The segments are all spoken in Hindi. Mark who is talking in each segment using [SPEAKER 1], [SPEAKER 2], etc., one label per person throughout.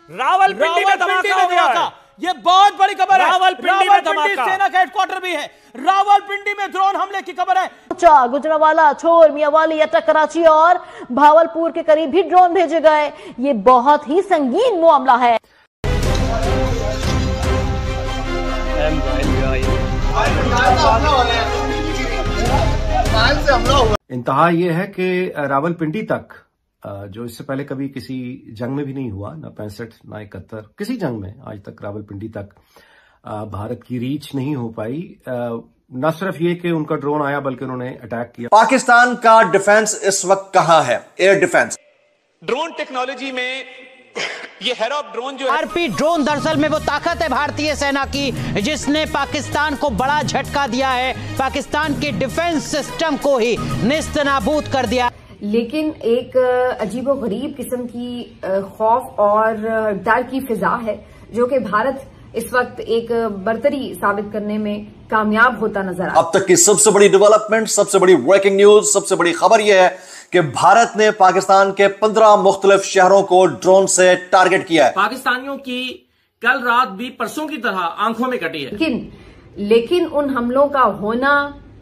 [SPEAKER 1] रावलपिंडी में धमाका हो गया। ये बहुत बड़ी खबर है। रावलपिंडी में धमाका, सेना का हेडक्वार्टर भी है। रावलपिंडी में ड्रोन हमले की खबर है।
[SPEAKER 2] गुजरांवाला, छोर, मियांवाली, अटक, कराची और भावलपुर के करीब भी ड्रोन भेजे गए। ये बहुत ही संगीन मामला है।
[SPEAKER 3] इंतहा यह है कि रावलपिंडी तक, जो इससे पहले कभी किसी जंग में भी नहीं हुआ, ना 65 ना 71, किसी जंग में आज तक रावलपिंडी तक भारत की रीच नहीं हो पाई। न सिर्फ ये कि उनका ड्रोन आया, बल्कि उन्होंने अटैक किया।
[SPEAKER 4] पाकिस्तान का डिफेंस इस वक्त कहां है? एयर डिफेंस,
[SPEAKER 5] ड्रोन टेक्नोलॉजी में ये हेरोप ड्रोन जो
[SPEAKER 6] आरपी ड्रोन दरअसल में वो ताकत है भारतीय सेना की जिसने पाकिस्तान को बड़ा झटका दिया है, पाकिस्तान के डिफेंस सिस्टम को ही नेस्तनाबूद कर दिया।
[SPEAKER 7] लेकिन एक अजीबोगरीब किस्म की खौफ और डर की फिजा है जो कि भारत इस वक्त एक बर्तरी साबित करने में कामयाब होता नजर आ रहा है।
[SPEAKER 4] अब तक की सबसे बड़ी डेवलपमेंट, सबसे बड़ी ब्रेकिंग न्यूज, सबसे बड़ी खबर यह है कि भारत ने पाकिस्तान के 15 मुख्तलिफ शहरों को ड्रोन से टारगेट किया है।
[SPEAKER 1] पाकिस्तानियों की कल रात भी परसों की तरह आंखों में कटी है।
[SPEAKER 7] लेकिन उन हमलों का होना,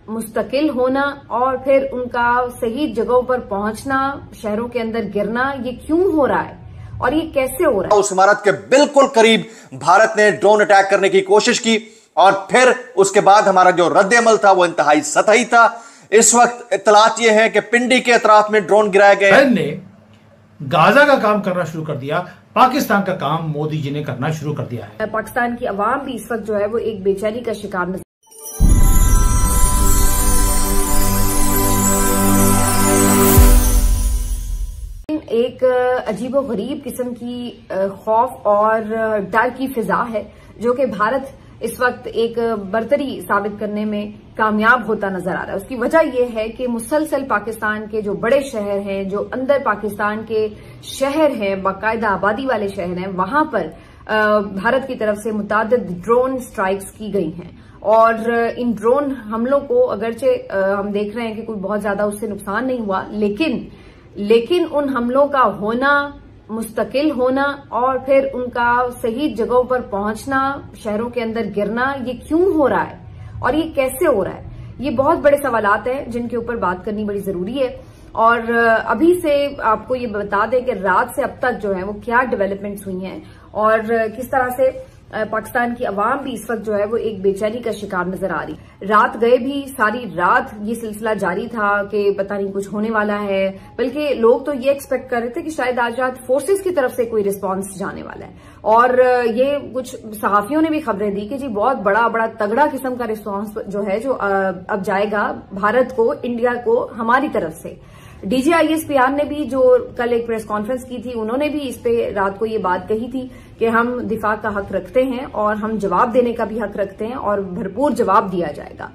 [SPEAKER 7] मुस्तकिल होना और फिर उनका सही जगहों पर पहुंचना, शहरों के अंदर गिरना, ये क्यों हो रहा है और ये कैसे हो रहा है?
[SPEAKER 4] उस इमारत के बिल्कुल करीब भारत ने ड्रोन अटैक करने की कोशिश की और फिर उसके बाद हमारा जो रद्द-ए-अमल था वो इंतहाई सतही था। इस वक्त इत्तलात ये है कि पिंडी के अतराफ में ड्रोन गिराए गए।
[SPEAKER 8] ने गाजा का काम करना शुरू कर दिया, पाकिस्तान का काम मोदी जी ने करना शुरू कर दिया है।
[SPEAKER 7] पाकिस्तान की आवाम भी इस वक्त जो है वो एक बेचैनी का शिकार नजर। एक अजीबोगरीब किस्म की खौफ और डर की फिजा है जो कि भारत इस वक्त एक बर्तरी साबित करने में कामयाब होता नजर आ रहा है। उसकी वजह यह है कि मुसलसल पाकिस्तान के जो बड़े शहर हैं, जो अंदर पाकिस्तान के शहर हैं, बाकायदा आबादी वाले शहर हैं, वहां पर भारत की तरफ से मुतादिद ड्रोन स्ट्राइक्स की गई हैं। और इन ड्रोन हमलों को अगरचे हम देख रहे हैं कि कोई बहुत ज्यादा उससे नुकसान नहीं हुआ, लेकिन उन हमलों का होना, मुस्तकिल होना और फिर उनका सही जगहों पर पहुंचना, शहरों के अंदर गिरना, ये क्यों हो रहा है और ये कैसे हो रहा है? ये बहुत बड़े सवालात हैं जिनके ऊपर बात करनी बड़ी जरूरी है। और अभी से आपको ये बता दें कि रात से अब तक जो है वो क्या डेवलपमेंट्स हुई हैं और किस तरह से पाकिस्तान की आवाम भी इस वक्त जो है वो एक बेचैनी का शिकार नजर आ रही। रात गए भी सारी रात ये सिलसिला जारी था कि पता नहीं कुछ होने वाला है, बल्कि लोग तो ये एक्सपेक्ट कर रहे थे कि शायद आज रात फोर्सेस की तरफ से कोई रिस्पांस जाने वाला है। और ये कुछ सहाफियों ने भी खबरें दी कि जी बहुत बड़ा तगड़ा किस्म का रिस्पांस जो है जो अब जाएगा भारत को, इंडिया को, हमारी तरफ से। DGISPR ने भी जो कल एक प्रेस कॉन्फ्रेंस की थी, उन्होंने भी इस पे रात को ये बात कही थी कि हम दिफा का हक रखते हैं और हम जवाब देने का भी हक रखते हैं और भरपूर जवाब दिया जाएगा।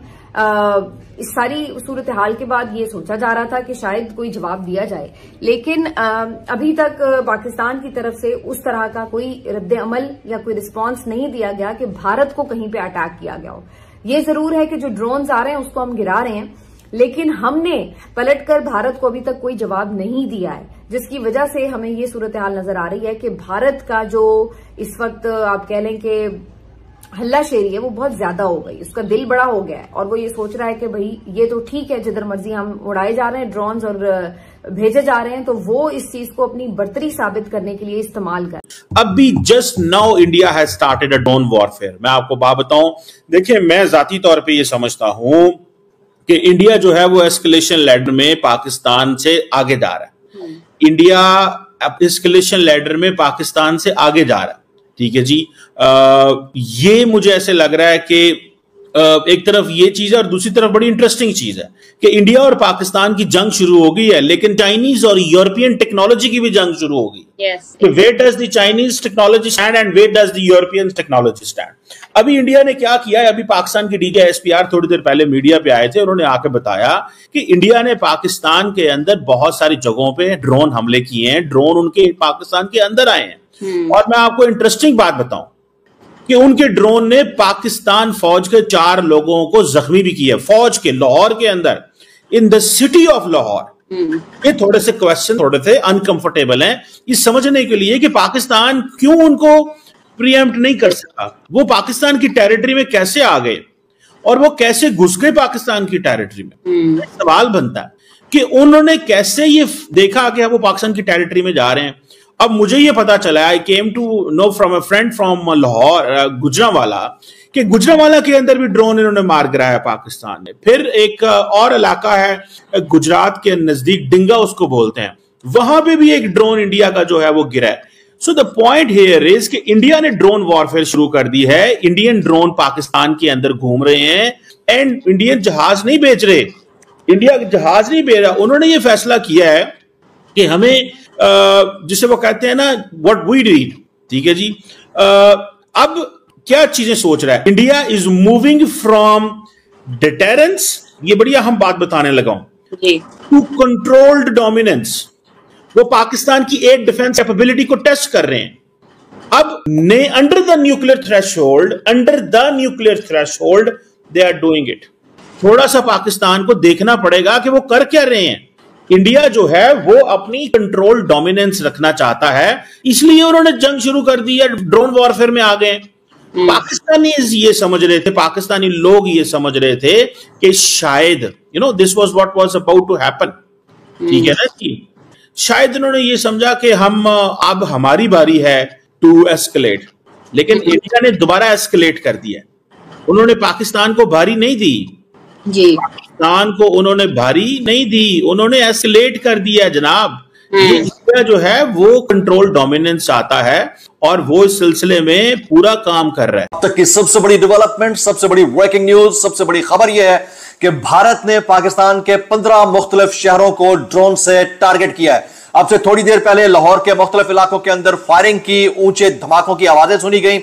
[SPEAKER 7] इस सारी सूरत हाल के बाद ये सोचा जा रहा था कि शायद कोई जवाब दिया जाए, लेकिन अभी तक पाकिस्तान की तरफ से उस तरह का कोई रद्द-ए-अमल या कोई रिस्पांस नहीं दिया गया कि भारत को कहीं पे अटैक किया गया हो। ये जरूर है कि जो ड्रोन्स आ रहे हैं उसको हम गिरा रहे हैं, लेकिन हमने पलटकर भारत को अभी तक कोई जवाब नहीं दिया है, जिसकी वजह से हमें ये सूरत हाल नजर आ रही है कि भारत का जो इस वक्त आप कह लें कि हल्लाशेरी है वो बहुत ज्यादा हो गई, उसका दिल बड़ा हो गया है और वो ये सोच रहा है कि भाई ये तो ठीक है, जिधर मर्जी हम उड़ाए जा रहे हैं ड्रोन्स और भेजे जा रहे हैं, तो वो इस चीज को अपनी बर्तरी साबित करने के लिए इस्तेमाल कर।
[SPEAKER 5] अब भी just now India has started a drone warfare. मैं आपको बात बताऊं, देखिए मैं जाती तौर पर यह समझता हूं कि इंडिया जो है वो एस्केलेशन लैडर में पाकिस्तान से आगे जा रहा है। इंडिया एस्केलेशन लैडर में पाकिस्तान से आगे जा रहा है, ठीक है जी। ये मुझे ऐसे लग रहा है कि एक तरफ ये चीज है और दूसरी तरफ बड़ी इंटरेस्टिंग चीज है कि इंडिया और पाकिस्तान की जंग शुरू हो गई है, लेकिन चाइनीज और यूरोपियन टेक्नोलॉजी की भी जंग शुरू हो गई। तो where does the Chinese technology stand and where does the European technology stand? अभी इंडिया ने क्या किया है, अभी पाकिस्तान की DGISPR थोड़ी देर पहले मीडिया पे आए थे, उन्होंने आके बताया कि इंडिया ने पाकिस्तान के अंदर बहुत सारी जगहों पे ड्रोन हमले किए हैं, ड्रोन उनके पाकिस्तान के अंदर आए हैं। और मैं आपको इंटरेस्टिंग बात बताऊं कि उनके ड्रोन ने पाकिस्तान फौज के 4 लोगों को जख्मी भी किया। फौज के लाहौर के अंदर, in the city of Lahore, ये थोड़े से क्वेश्चन थोड़े से अनकंफर्टेबल हैं इस समझने के लिए कि पाकिस्तान क्यों उनको प्रीएम्प्ट नहीं कर सका, वो पाकिस्तान की टेरिटरी में कैसे आ गए और वो कैसे घुस गए पाकिस्तान की टेरिटरी में। सवाल बनता है कि उन्होंने कैसे ये देखा कि वो पाकिस्तान की टेरिटरी में जा रहे हैं। अब मुझे ये पता चला, I came to know from a friend from Lahore, Gujranwala, कि गुजरांवाला के अंदर भी ड्रोन इन्होंने मार गिराया पाकिस्तान ने। फिर एक और इलाका है गुजरात के नजदीक, डिंगा उसको बोलते हैं, वहां पे भी एक ड्रोन इंडिया का जो है वो गिरा है। So the point here is कि इंडिया ने ड्रोन वॉरफेयर शुरू कर दी है। इंडियन ड्रोन पाकिस्तान के अंदर घूम रहे हैं एंड इंडियन जहाज नहीं बेच रहे, इंडिया जहाज नहीं बेच रहा। उन्होंने ये फैसला किया है कि हमें जिसे वो कहते हैं ना व्हाट वी डीड, ठीक है जी। अब क्या चीजें सोच रहा है India, is moving from deterrence, ये बढ़िया हम बात बताने लगा हूं, टू कंट्रोल्ड डोमिनेंस। वो पाकिस्तान की एयर डिफेंस कैपेबिलिटी को टेस्ट कर रहे हैं। अब ने under the nuclear threshold they are doing it. थोड़ा सा पाकिस्तान को देखना पड़ेगा कि वो कर क्या रहे हैं। इंडिया जो है वो अपनी कंट्रोल डोमिनेंस रखना चाहता है, इसलिए उन्होंने जंग शुरू कर दी है, ड्रोन वॉरफेयर में आ गए। पाकिस्तानी ये समझ रहे थे, पाकिस्तानी लोग ये समझ रहे थे कि शायद this was what was about to happen, ठीक है ना जी। शायद उन्होंने ये समझा कि हम अब हमारी बारी है टू एस्केलेट, लेकिन इंडिया ने दोबारा एस्केलेट कर दिया। उन्होंने पाकिस्तान को बारी नहीं दी जी, पाकिस्तान को उन्होंने बारी नहीं दी, उन्होंने एस्केलेट कर दिया जनाब। ये इंडिया जो है वो कंट्रोल डोमिनेंस आता है और वो इस सिलसिले में पूरा काम कर रहा है।
[SPEAKER 4] अब तक की सबसे बड़ी डेवलपमेंट, सबसे बड़ी ब्रेकिंग न्यूज, सबसे बड़ी खबर यह है कि भारत ने पाकिस्तान के 15 मुख्तलिफ शहरों को ड्रोन से टारगेट किया है। अब से थोड़ी देर पहले लाहौर के मुख्तलिफ इलाकों के अंदर फायरिंग की, ऊंचे धमाकों की आवाजें सुनी गई।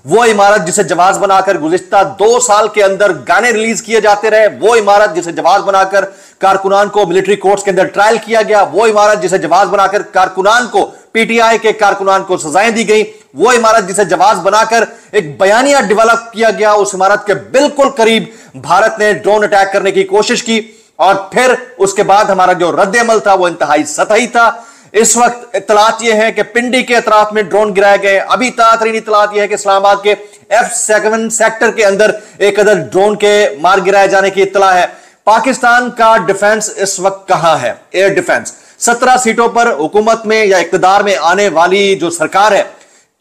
[SPEAKER 4] वो इमारत जिसे जवाब बनाकर गुज़िश्ता 2 साल के अंदर गाने रिलीज किए जाते रहे, वो इमारत जिसे जवाब बनाकर कारकुनान को मिलिट्री कोर्ट्स के अंदर ट्रायल किया गया, वो इमारत जिसे जवाब बनाकर कारकुनान को, पीटीआई के कारकुनान को सजाएं दी गई, वो इमारत जिसे जवाब बनाकर एक बयानिया डेवलप किया गया, उस इमारत के बिल्कुल करीब भारत ने ड्रोन अटैक करने की कोशिश की और फिर उसके बाद हमारा जो रद्द-ए-अमल था वो इंतहाई सतही था। इस वक्त इत्तलात यह है कि पिंडी के अतराफ में ड्रोन गिराए गए। अभी ताज़ा इत्तलात यह है कि इस्लामाबाद के F7 सेक्टर के अंदर एक अदद ड्रोन के मार गिराए जाने की इत्तला है। पाकिस्तान का डिफेंस इस वक्त कहां है? एयर डिफेंस 17 सीटों पर हुकूमत में या इक्तदार में आने वाली जो सरकार है,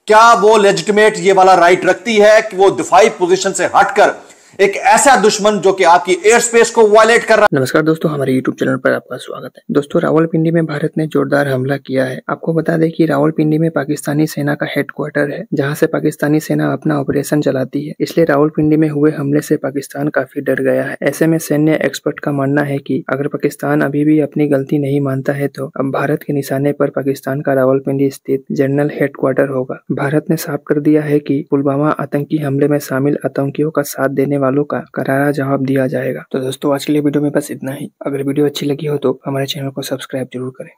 [SPEAKER 4] क्या वो लेजिटिमेट ये वाला राइट रखती है कि वो दिफाई पोजीशन से हटकर एक ऐसा दुश्मन जो कि आपकी एयर स्पेस को वायलेट कर रहा है।
[SPEAKER 9] नमस्कार दोस्तों, हमारे यूट्यूब चैनल पर आपका स्वागत है। दोस्तों, रावलपिंडी में भारत ने जोरदार हमला किया है। आपको बता दें कि रावलपिंडी में पाकिस्तानी सेना का हेडक्वार्टर है, जहां से पाकिस्तानी सेना अपना ऑपरेशन चलाती है। इसलिए रावलपिंडी में हुए हमले से पाकिस्तान काफी डर गया है। ऐसे में सैन्य एक्सपर्ट का मानना है कि अगर पाकिस्तान अभी भी अपनी गलती नहीं मानता है तो अब भारत के निशाने पर पाकिस्तान का रावलपिंडी स्थित जनरल हेडक्वार्टर होगा। भारत ने साफ कर दिया है कि पुलवामा आतंकी हमले में शामिल आतंकियों का साथ देने वालों का करारा जवाब दिया जाएगा। तो दोस्तों, आज के लिए वीडियो में बस इतना ही। अगर वीडियो अच्छी लगी हो तो हमारे चैनल को सब्सक्राइब जरूर करें।